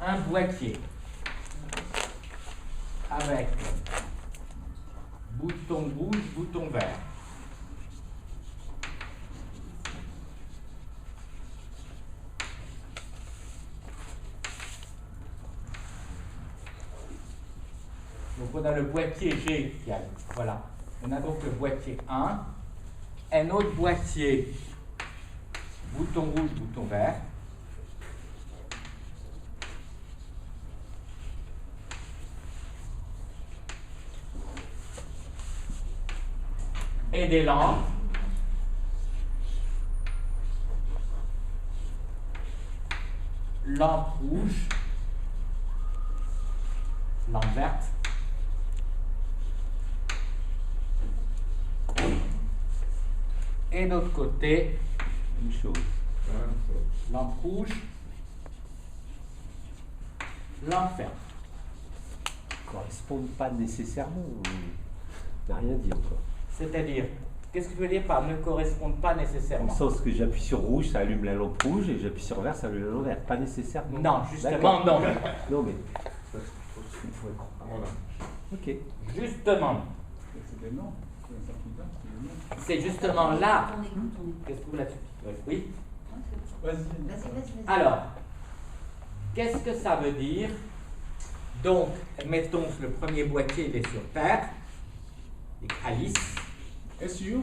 un boîtier avec bouton rouge, bouton vert. Donc on a le boîtier G qui a, voilà, on a donc le boîtier 1, un autre boîtier, bouton rouge, bouton vert. Et des lampes. Lampe rouge, lampe verte. Et de l'autre côté, une chose. Lampe rouge, lampe verte. Correspondent pas nécessairement. On n'a rien dit encore. C'est-à-dire, qu'est-ce que tu veux dire par ne correspondent pas nécessairement? Dans le sens que j'appuie sur rouge, ça allume la lampe rouge, et j'appuie sur vert, ça allume la lampe verte. Pas nécessairement. Non, justement, non. Non, mais. Il faut être. Voilà. Ok. Justement. C'est justement là. Qu'est-ce que vous là-dessus? Oui. Vas-y. Alors, qu'est-ce que ça veut dire? Donc, mettons que le premier boîtier il est sur Terre. Et Alice. SU.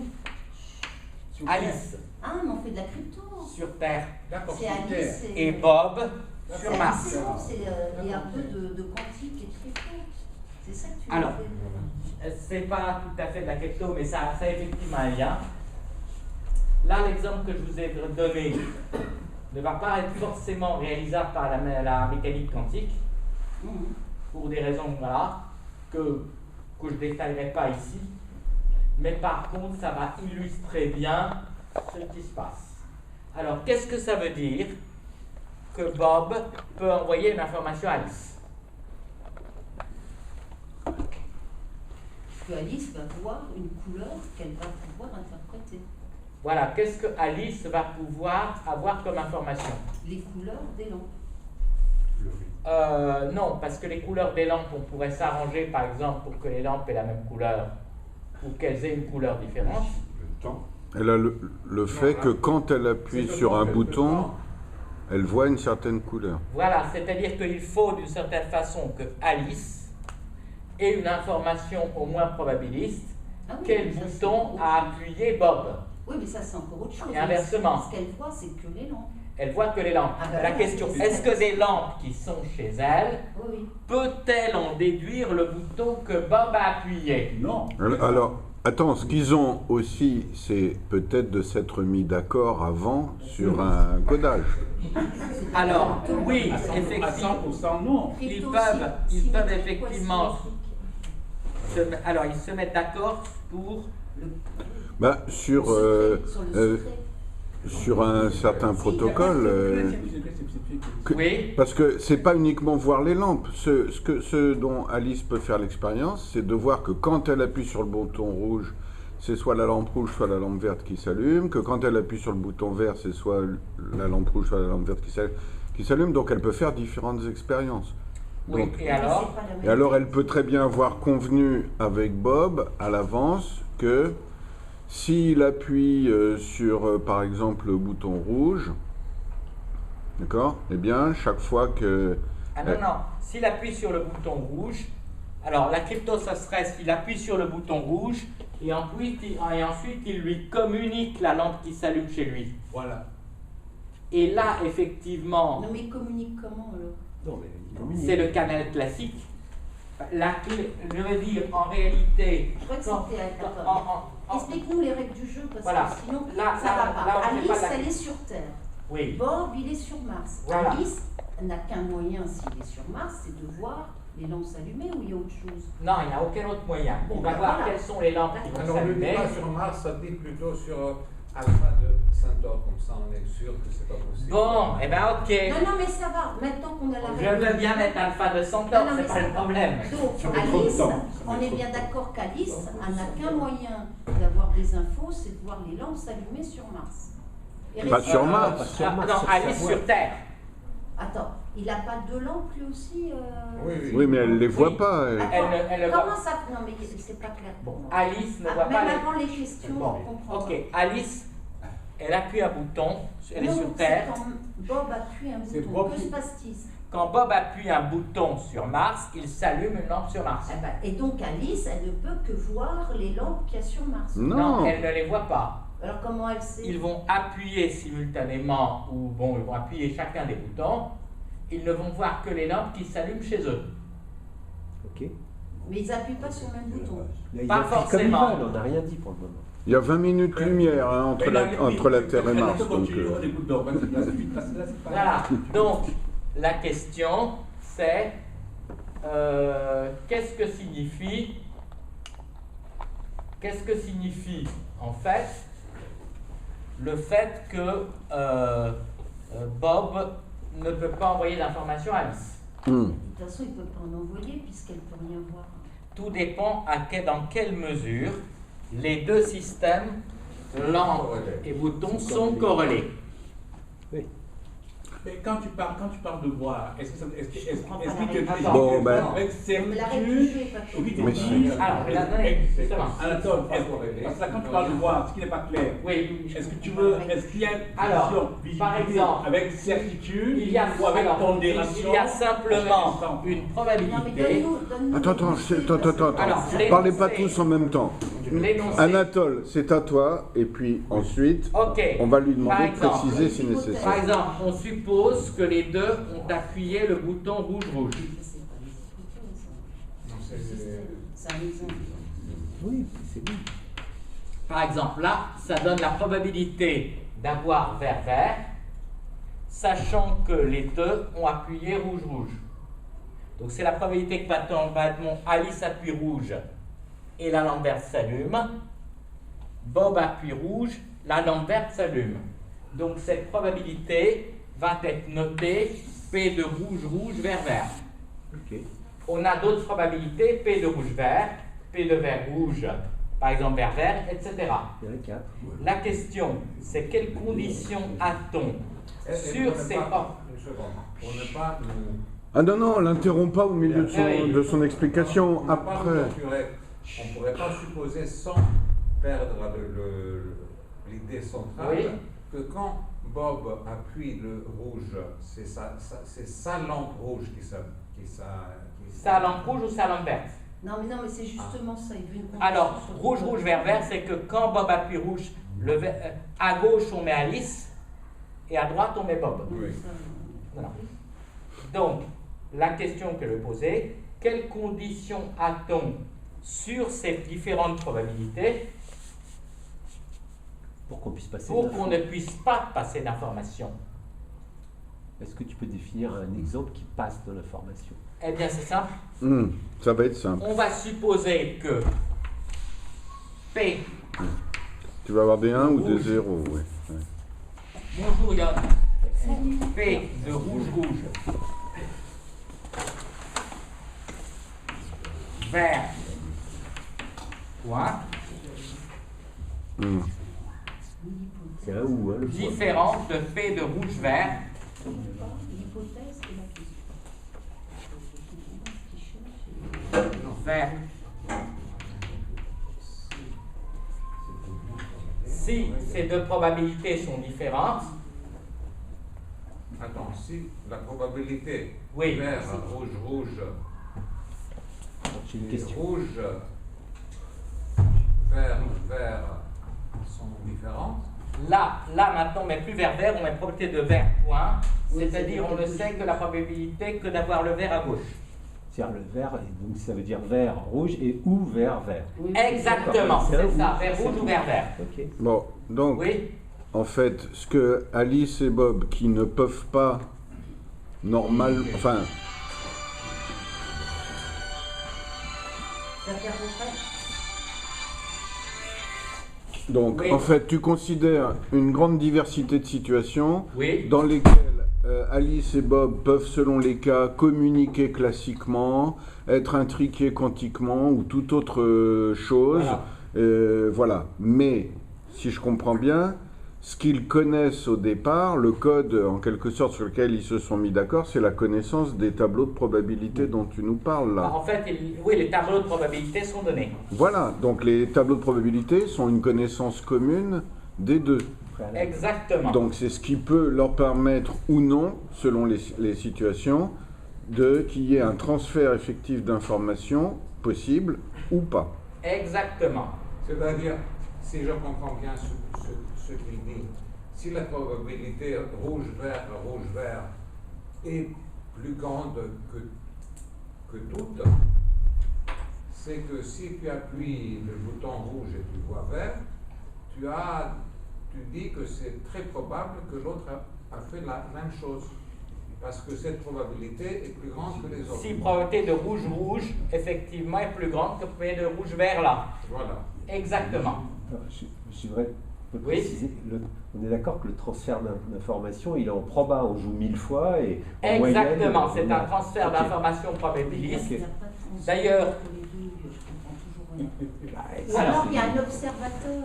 Alice Ah, mais on fait de la crypto. sur Terre. D'accord, C'est sur Alice. Terre. Et Bob C'est sur Mars. c'est bon, il y a un peu de quantique et de crypto. C'est ça que tu Alors, fais. c'est pas tout à fait de la crypto, mais ça a effectivement un lien. Là, l'exemple que je vous ai donné ne va pas être forcément réalisable par la mécanique quantique, pour des raisons voilà, que je ne détaillerai pas ici. Mais par contre, ça va illustrer bien ce qui se passe. Alors, qu'est-ce que ça veut dire que Bob peut envoyer une information à Alice? Que Alice va voir une couleur qu'elle va pouvoir interpréter. Voilà, qu'est-ce que Alice va pouvoir avoir comme information? Les couleurs des lampes. Non, parce que les couleurs des lampes, on pourrait s'arranger par exemple pour que les lampes aient la même couleur ou qu'elles aient une couleur différente. Le temps. Elle a le fait que quand elle appuie sur un bouton, elle voit une certaine couleur. Voilà, c'est-à-dire qu'il faut d'une certaine façon que Alice ait une information au moins probabiliste. Ah oui, Quel mais ça, bouton c'est a appuyé Bob? Oui, mais ça, c'est encore autre chose. Et inversement. Ce qu'elle voit, c'est que les lampes. Elle voit que les lampes. Ah ben La oui, question, c'est est-ce ça. que des lampes qui sont chez elle, Oui, oui. peut-elle en déduire le bouton que Bob a appuyé? Non. Alors, attends, ce qu'ils ont aussi, c'est peut-être de s'être mis d'accord avant sur un codage. Alors, oui, À 100%, effectivement. non. Ils Crypto, peuvent symétrique, effectivement symétrique. alors ils se mettent d'accord pour Bah, sur un certain protocole. oui, Parce que c'est pas uniquement voir les lampes. Ce dont Alice peut faire l'expérience, c'est de voir que quand elle appuie sur le bouton rouge, c'est soit la lampe rouge, soit la lampe verte qui s'allume, que quand elle appuie sur le bouton vert, c'est soit la lampe rouge, soit la lampe verte qui s'allume. Donc elle peut faire différentes expériences. oui. Donc, Et alors, et alors elle peut très bien avoir convenu avec Bob à l'avance que s'il appuie sur, par exemple, le bouton rouge, d'accord, eh bien, chaque fois que... ah non non, s'il appuie sur le bouton rouge, alors la crypto ça serait s'il appuie sur le bouton rouge et ensuite il lui communique la lampe qui s'allume chez lui. Voilà. Et là effectivement, Non, mais il communique comment alors? Non, mais il communique. c'est le canal classique. La clé, je veux dire en réalité. Je crois que quand- c'était. en- Explique-nous les règles du jeu, parce Voilà. que sinon, Là, ça là, va là, pas. on fait pas Alice, la- elle est sur Terre. Oui. Bob, il est sur Mars. Voilà. Alice n'a qu'un moyen, s'il est sur Mars, c'est de voir les lampes s'allumer ou il y a autre chose. Non, il n'y a aucun autre moyen. Bon, Il va ben voir voilà. quelles sont les lampes qui vont Alors, ne dit s'allumer. pas sur Mars, ça dit plutôt sur Alpha de Centaure, comme ça on est sûr que c'est pas possible. Bon, eh ben ok. Non, non, mais ça va. Maintenant qu'on a la Je règle. veux bien mettre alpha de Centaure, Non, non, c'est mais pas ça le va. problème. Donc, Ça met trop de Alice, temps. Ça on met est trop bien de temps. d'accord qu'Alice n'a qu'un moyen d'avoir des infos, c'est de voir les lampes s'allumer sur Mars. Et Pas rester- sur Mars. Pas sur Mars, non, sur Alice Terre. sur Terre. Attends, Il n'a pas de lampe lui aussi Oui, mais elle ne les voit Oui. pas. elle. Elle ne voit Comment ça? Non, mais c'est pas clair pour moi. Alice ne voit Même pas les... avant les questions, Bon, je comprends. ok, Alice, elle appuie un bouton, elle est Non, sur c'est Terre. quand Bob appuie un C'est bouton. Bob Que qui- se passe-t-il? Quand Bob appuie un bouton sur Mars, il s'allume une lampe sur Mars. Eh ben, et donc Alice, elle ne peut que voir les lampes qu'il y a sur Mars. Non. Elle ne les voit pas. Alors comment elle sait? Ils vont appuyer simultanément, ou bon, ils vont appuyer chacun des boutons. Ils ne vont voir que les lampes qui s'allument chez eux. Ok. Mais ils n'appuient pas sur le même bouton. Là, ils Pas ont fait comme ils forcément. veulent, on n'a rien dit pour le moment. Il y a 20 minutes lumière hein, entre la Terre et Mars. Donc, Voilà. Donc, la question, c'est qu'est-ce que signifie en fait le fait que Bob ne peut pas envoyer d'informations à Alice? hmm. De toute façon, il ne peut pas en envoyer puisqu'elle ne peut rien voir. Tout dépend dans quelle mesure les deux systèmes, lampe et bouton, sont corrélés. Mais quand tu parles de voir, est-ce que tu es Bon, ben- avec Mais la certitude? réponse n'est pas claire. Oui, Mais si. Alors, mais là, attendez, justement. Anatole, parce que là, quand tu parles de voir, ce qui n'est pas clair, Oui, est-ce qu'il y a une Alors, vision, par visibilité exemple, avec certitude il y a, ou avec alors, pondération? il y a simplement une Non, mais probabilité. donne-nous. Attends. Alors, Parlez pas l'énoncé- tous en même temps. l'énoncé. Anatole, c'est à toi. Et puis ensuite, Ok. on va lui Par demander de exemple. préciser si Par nécessaire. exemple, on suppose que les deux ont appuyé le bouton rouge-rouge. Je sais pas, les Non, c'est un exemple. Oui, c'est bon. Par exemple, là, ça donne la probabilité d'avoir vert-vert, sachant que les deux ont appuyé rouge-rouge. Donc c'est la probabilité que maintenant Alice appuie rouge et la lampe verte s'allume. Bob appuie rouge, la lampe verte s'allume. Donc cette probabilité va être notée P de rouge-rouge, vert-vert. Ok. On a d'autres probabilités, P de rouge-vert, P de vert-rouge, par exemple vert-vert, etc. Il y en a 4. La question, c'est quelles conditions a-t-on sur ces... Une seconde. Pour ne pas nous... Ah non, l'interrompt pas au milieu Oui. de son explication. Pour ne pas nous Après. torturer, on ne pourrait pas supposer, sans perdre l'idée centrale, Oui. que quand Bob appuie le rouge, c'est sa lampe rouge Sa lampe rouge ou sa lampe verte? Non, mais c'est justement ça. Il veut une condition Alors, sur le rouge, rouge, vert, vert, c'est que quand Bob appuie rouge, à gauche on met Alice et à droite on met Bob. Oui. Voilà. Donc, la question que je posais, quelles conditions a-t-on sur ces différentes probabilités Pour qu'on puisse passer. pour l'info. qu'on ne puisse pas passer d'informations? Est-ce que tu peux définir un exemple qui passe de l'information? Eh bien, c'est simple. Ça va être simple. On va supposer que P, Tu vas avoir des 1 ou des 0, oui. Ouais. bonjour Yann, P de rouge-rouge, vert, point, C'est un ou, hein, le point. différente de P de rouge-vert, L'hypothèse et la question. vert. Si ces deux probabilités sont différentes, Attends, si la probabilité Oui. vert, rouge, rouge, J'ai une et question. rouge, vert, vert sont différentes, là maintenant on met plus vert vert, on met probabilité de vert point, Oui, c'est-à-dire on ne sait que la probabilité que d'avoir le vert à gauche. C'est-à-dire le vert, et donc ça veut dire vert, rouge et ou vert, vert. Oui, Exactement, C'est un c'est ça, ou, vert c'est rouge un ou vert vert. Ok. Bon, donc, Oui, en fait, ce que Alice et Bob, qui ne peuvent pas enfin, Ça fait à peu près. donc, Oui. en fait, tu considères une grande diversité de situations oui, dans lesquelles Alice et Bob peuvent, selon les cas, communiquer classiquement, être intriqués quantiquement ou toute autre chose. Voilà. Voilà. Mais, si je comprends bien, ce qu'ils connaissent au départ, le code en quelque sorte sur lequel ils se sont mis d'accord, c'est la connaissance des tableaux de probabilité dont tu nous parles là. En fait, oui, les tableaux de probabilité sont donnés. Voilà, donc les tableaux de probabilité sont une connaissance commune des deux. Exactement. Donc c'est ce qui peut leur permettre ou non, selon les situations, qu'il y ait un transfert effectif d'informations possible ou pas. Exactement. C'est-à-dire, si je comprends bien ce qu'il dit, si la probabilité rouge-vert est plus grande que toute, c'est que si tu appuies le bouton rouge et tu vois vert, tu dis que c'est très probable que l'autre a fait la même chose. Parce que cette probabilité est plus grande que les autres. Si probabilité de rouge-rouge, effectivement, est plus grande que probabilité de rouge-vert là. Voilà. Exactement. Je voudrais un peu Oui. préciser, on est d'accord que le transfert d'informations, il est en proba, on joue 1000 fois et en moyenne, Exactement, c'est on a- un transfert Ok. d'informations probabilistes. Ok. Il n'y a pas de transfert D'ailleurs- entre les deux, je comprends toujours rien. Bah, Ou c'est- alors il y a un observateur.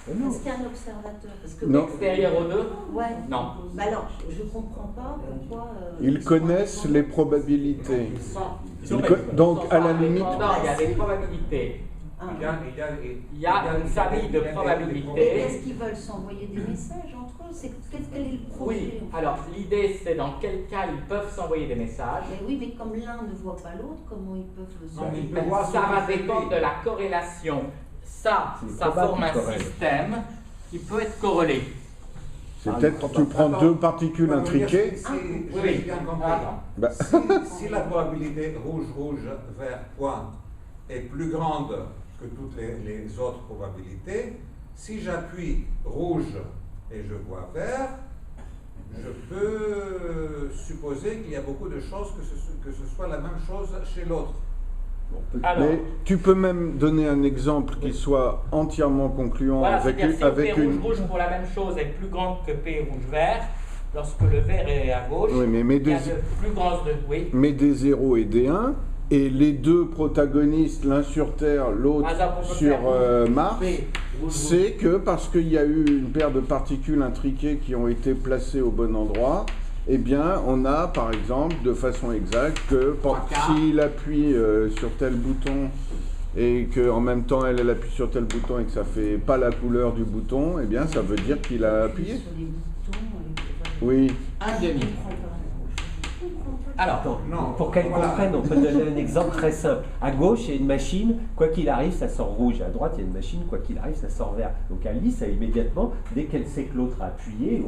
Mais non. Est-ce qu'il y a un observateur? Parce que Non. Extérieur aux deux? Ouais. Non. Bah alors, je ne comprends pas pourquoi. Ils connaissent les probabilités. Ils sont Donc à la pas limite, indépendants, il y a des probabilités. Ah. Il y a une famille de probabilités. Et est-ce qu'ils veulent s'envoyer des messages entre eux? Quel est le projet? Oui, alors l'idée c'est dans quel cas ils peuvent s'envoyer des messages. Mais oui, mais comme l'un ne voit pas l'autre, comment ils peuvent le Non, mais savoir? ils Ben, voir ça ce va que c'est dépendre lui. de la corrélation. Ça C'est forme probable un qu'il corrèle. système qui peut être corrélé. c'est peut-être tu prends deux particules intriquées. J'ai bien compris. Ah, Bah. Si la probabilité rouge-vert point est plus grande que toutes les autres probabilités, si j'appuie rouge et je vois vert, je peux supposer qu'il y a beaucoup de chances que ce soit la même chose chez l'autre. Alors, Mais tu peux même donner un exemple qui soit entièrement concluant voilà, avec c'est-à-dire si avec P une. rouge-rouge pour la même chose est plus grande que P rouge-vert, lorsque le vert est à gauche, Oui, mais il y a de plus grandes... Oui. mais des 0 et des 1, et les deux protagonistes, l'un sur Terre, l'autre Par exemple, on peut sur faire Mars, P rouge-rouge. c'est que parce qu'il y a eu une paire de particules intriquées qui ont été placées au bon endroit, eh bien, on a par exemple de façon exacte que s'il appuie sur tel bouton et qu'en même temps elle appuie sur tel bouton et que ça fait pas la couleur du bouton, eh bien ça veut dire qu'il a appuyé. Sur les boutons, Oui. Un demi. je comprends pas. Je comprends pas. Alors, Attends, Non, pour qu'elle voilà. comprenne, on peut donner un exemple très simple. À gauche, il y a une machine, quoi qu'il arrive, ça sort rouge. À droite, il y a une machine, quoi qu'il arrive, ça sort vert. Donc Alice, a immédiatement, dès qu'elle sait que l'autre a appuyé,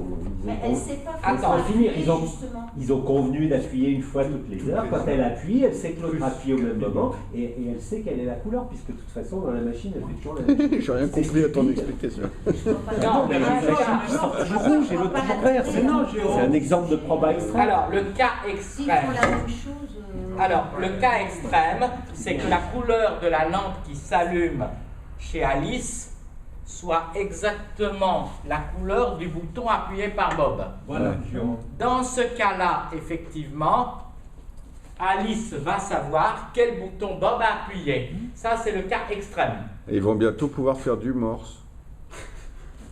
Mais elle ne sait pas Attends, comment finir, appuyer, ils ont- justement. ils ont convenu d'appuyer une fois toutes les heures. Quand elle appuie, elle sait que l'autre appuie au même moment et elle sait quelle est la couleur, puisque de toute façon, dans la machine, elle fait toujours la même chose. J'ai rien C'est compris à ton stupide. explication. Je vois pas la Non, mais différence. la machine, elle sort toujours rouge et l'autre toujours vert. C'est un exemple de proba extrême. alors, le cas S'ils extrême. font la même chose. Alors, le cas extrême, c'est que la couleur de la lampe qui s'allume chez Alice soit exactement la couleur du bouton appuyé par Bob. Voilà. Dans ce cas-là, effectivement, Alice va savoir quel bouton Bob a appuyé. Ça, c'est le cas extrême. Et ils vont bientôt pouvoir faire du morse.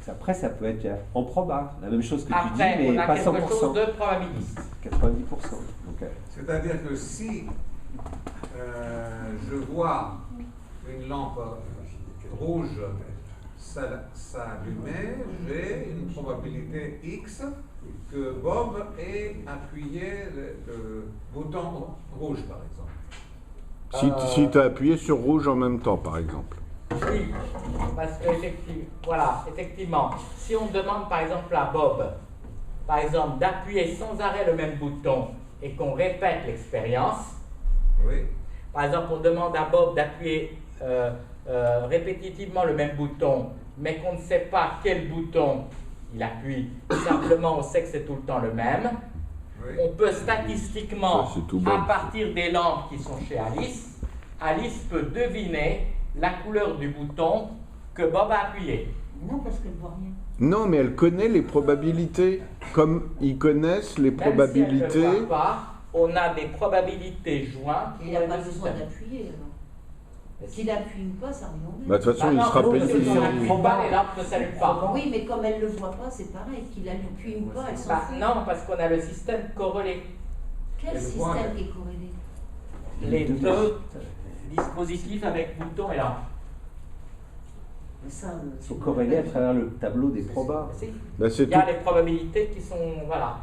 Après, ça peut être en proba, la même chose que tu Après, dis, on mais a pas quelque 100%. chose de probabiliste. 90%. Donc, C'est-à-dire que si je vois une lampe rouge s'allumer, j'ai une probabilité X que Bob ait appuyé le bouton rouge, par exemple. Si tu as appuyé sur rouge en même temps, par exemple. Oui, parce que effectivement, si on demande par exemple à Bob, par exemple, d'appuyer sans arrêt le même bouton et qu'on répète l'expérience, Oui. par exemple, on demande à Bob d'appuyer répétitivement le même bouton, mais qu'on ne sait pas quel bouton il appuie, simplement on sait que c'est tout le temps le même, Oui. on peut statistiquement, Ça, c'est tout à bête. partir des lampes qui sont chez Alice, Alice peut deviner la couleur du bouton que Bob a appuyé. Non, parce qu'elle ne voit rien. Non, mais elle connaît les probabilités. Comme ils connaissent les Même probabilités. si elle ne voit pas, on a des probabilités jointes Il pour n'y a les pas deux besoin systèmes. d'appuyer alors. Qu'il appuie ou pas, ça revient au même. Bah, de toute façon, il non, sera si payé. on n'appuie pas, les lampes ne s'allument pas. Oui, mais comme elle ne le voit pas, c'est pareil. Qu'il appuie ou pas, elle s'en Bah, fout. non, parce qu'on a le système corrélé. Quel Elle voit, système elle. qui est corrélé? Les deux dispositifs avec bouton et lampe. Mais ça, Ils sont corrélés à travers le tableau des probas. Si. Bah, c'est Il y a tout. les probabilités qui sont, voilà.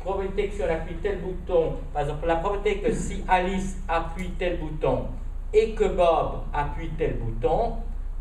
Probabilité que si on appuie tel bouton, par exemple, la probabilité que si Alice appuie tel bouton et que Bob appuie tel bouton,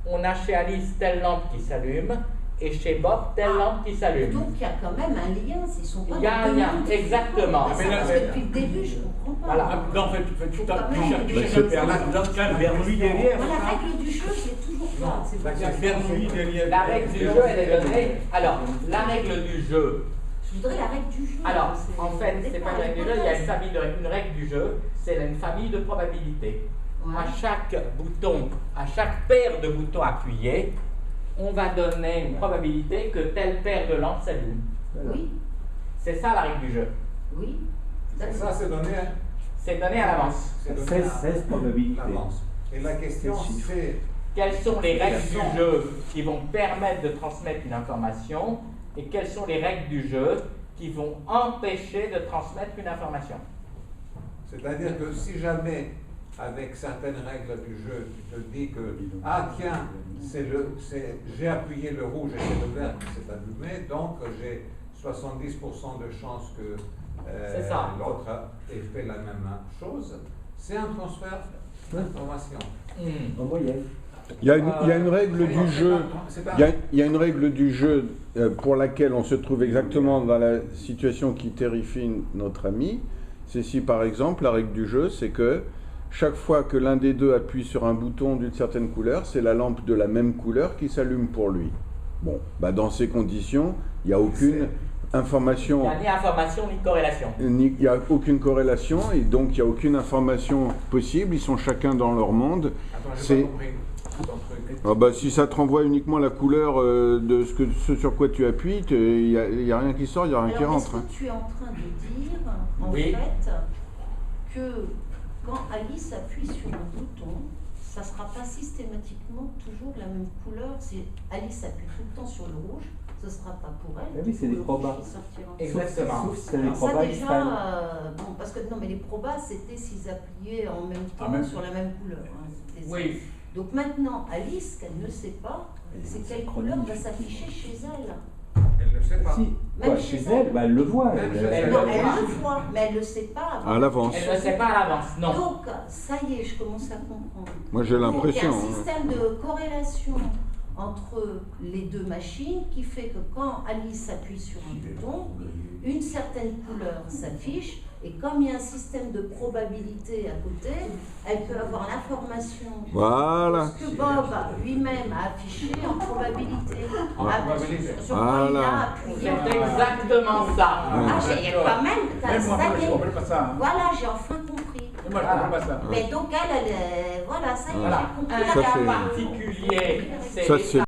on a chez Alice telle lampe qui s'allume et chez Bob telle lampe qui s'allume. donc il y a quand même un lien, ils sont pas Il y a dans un deux lien, mondes différents. exactement. C'est Mais là, parce que depuis le début, je comprends pas. Voilà. Ah, non, en fait, tu Quand même, cherches mais un Bernoulli derrière. Moi, la règle du jeu, je l'ai toujours pas. C'est pour ça que- Bernoulli derrière. La règle du jeu, elle est donnée. Alors, la règle du jeu. Je voudrais la règle du jeu. Alors, c'est- en fait, c'est pas une règle du jeu, il y a une règle du jeu, c'est une famille de probabilités. Ouais. À chaque bouton, à chaque paire de boutons appuyés, on va donner une probabilité que telle paire de lampes s'allume. Oui, C'est ça la règle du jeu. oui. Et ça, c'est donné, C'est donné à l'avance. c'est donné 16 probabilités. à l'avance. Et la question, c'est Quelles sont les règles du jeu qui vont permettre de transmettre une information et quelles sont les règles du jeu qui vont empêcher de transmettre une information. c'est-à-dire que si jamais, avec certaines règles du jeu, tu te dis que, ah tiens, j'ai appuyé le rouge et c'est le vert qui s'est allumé, donc j'ai 70% de chances que C'est ça. l'autre ait fait la même chose, c'est un transfert d'information. En moyenne. Il y a une règle du jeu. C'est pas- Il y a une règle du jeu pour laquelle on se trouve exactement dans la situation qui terrifie notre ami. C'est si par exemple la règle du jeu, c'est que chaque fois que l'un des deux appuie sur un bouton d'une certaine couleur, c'est la lampe de la même couleur qui s'allume pour lui. Bon, bah dans ces conditions, il n'y a aucune Il information, n'y a ni information ni corrélation. il n'y a aucune corrélation et donc il n'y a aucune information possible. Ils sont chacun dans leur monde. Attends, j'ai C'est- pas compris ton truc. Ah bah, si ça te renvoie uniquement la couleur de ce sur quoi tu appuies, il n'y a rien qui sort, il n'y a rien qui Alors, est-ce rentre. que tu es en train de dire, en Oui. fait, que quand Alice appuie sur un bouton, ça ne sera pas systématiquement toujours la même couleur? Si Alice appuie tout le temps sur le rouge, ce ne sera pas pour elle. Ah oui, c'est le des rouge probas. qui sortira. Exactement. Sauf si c'est des Alors ça probas déjà, extrêmes. bon, parce que non, mais les probas, c'était s'ils appuyaient en même temps même sur la même couleur. Hein, c'était ça. Oui. Donc maintenant, Alice, qu'elle ne sait pas, c'est quelle couleur va s'afficher chez elle. Elle ne sait pas. Si, Même quoi, chez chez elle. elle, bah, elle le voit. Même elle- chez elle- elle. Non, le elle voit. le voit, mais elle ne le sait pas avant. À l'avance. Elle ne sait pas à l'avance, non. Donc, ça y est, je commence à comprendre. Moi j'ai Donc, l'impression. il y a un hein. système de corrélation entre les deux machines qui fait que quand Alice appuie sur un bouton, une certaine couleur s'affiche et comme il y a un système de probabilité à côté, elle peut avoir l'information Voilà. de ce que Bob lui-même a affiché en probabilité. probabilité. Sur quoi il Voilà. a appuyé. C'est exactement ça. Ah, j'ai quand même, Même moi, ça je y est. ne comprends pas ça. hein. Voilà, j'ai enfin compris. Moi, je ne comprends pas ça. Mais donc elle, voilà, ça y est, Voilà. j'ai compris Un la Ça, cas c'est- particulier, Ça, c'est